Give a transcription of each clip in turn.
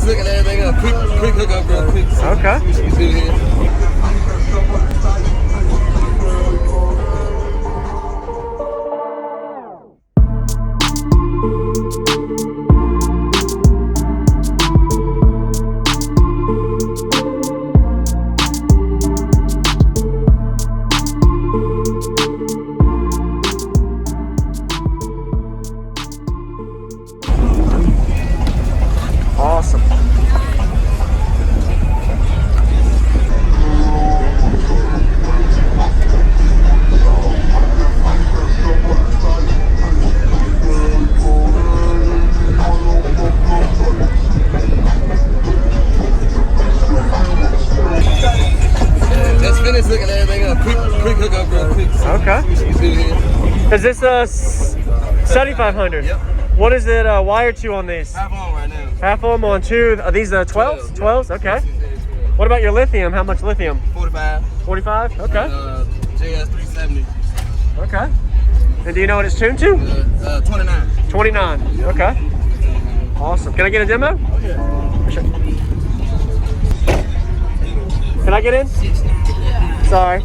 looking at everything up. Quick hookup real quick. Okay. You see here. Awesome. Just finished looking at everything up. Quick hookup real quick. Okay. You see here. Is this a 7500? Yep. What is it wired to on these? Half on right now. Half of them on two. Are these 12s? 12s? Okay. What about your lithium? How much lithium? 45. 45? Okay. JS370. Okay. And do you know what it's tuned to? 29. 29. Okay. Awesome. Can I get a demo? Oh yeah. Sure. Can I get in? Sorry.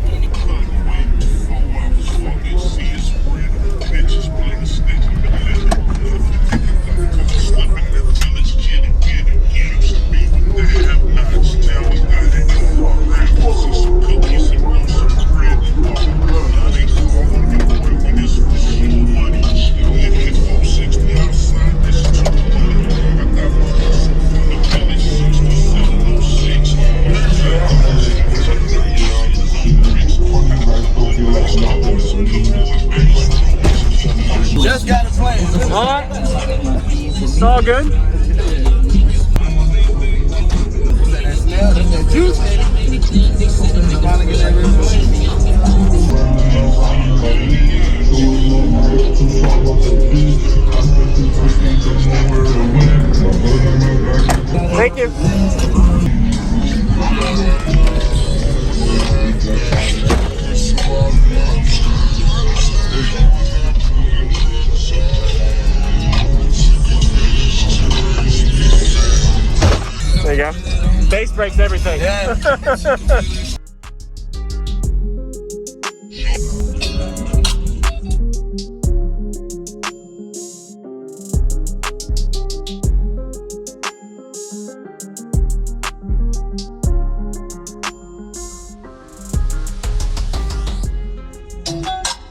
Just got a plan. All right. It's all good. That's that juice. Finally get that real Thank you. There you go. Bass breaks everything. Yeah.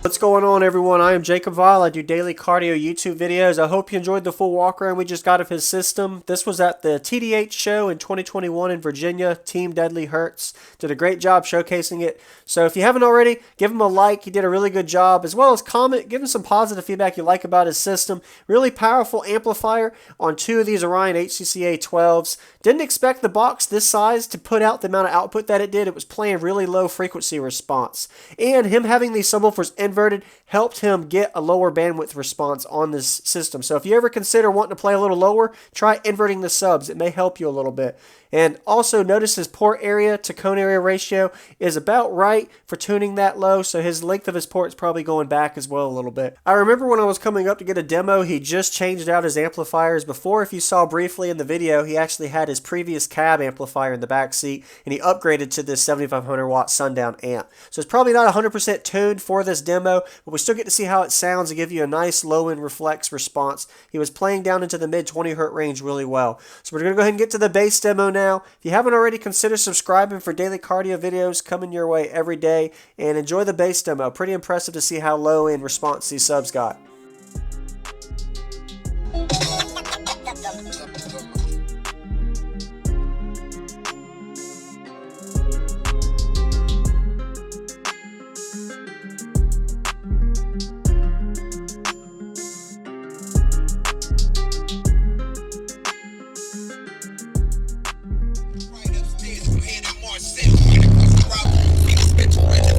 What's going on, everyone? I am JacobViral. I do daily cardio YouTube videos. I hope you enjoyed the full walk around we just got of his system. This was at the TDH show in 2021 in Virginia. Team Deadly Hertz did a great job showcasing it. So if you haven't already, give him a like. He did a really good job, as well as comment. Give him some positive feedback you like about his system. Really powerful amplifier on two of these Orion hcca 12s. Didn't expect the box this size to put out the amount of output that it did. It was playing really low frequency response. And him having these subwoofers inverted helped him get a lower bandwidth response on this system. So if you ever consider wanting to play a little lower, try inverting the subs. It may help you a little bit. And also notice his port area to cone area ratio is about right for tuning that low, so his length of his port is probably going back as well a little bit. I remember when I was coming up to get a demo, he just changed out his amplifiers. Before, if you saw briefly in the video, he actually had his previous cab amplifier in the back seat, and he upgraded to this 7500 watt Sundown amp. So it's probably not 100% tuned for this demo, but we still get to see how it sounds and give you a nice low-end reflex response. He was playing down into the mid-20 Hz range really well. So we're going to go ahead and get to the bass demo now. If you haven't already, consider subscribing for daily cardio videos coming your way every day, and enjoy the bass demo. Pretty impressive to see how low in response these subs got.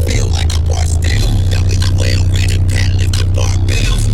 Feel like a bar still. That we can wear, read it, pad, lift the barbells.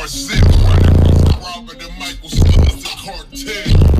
Robert and Michael Stubbs, the cartel.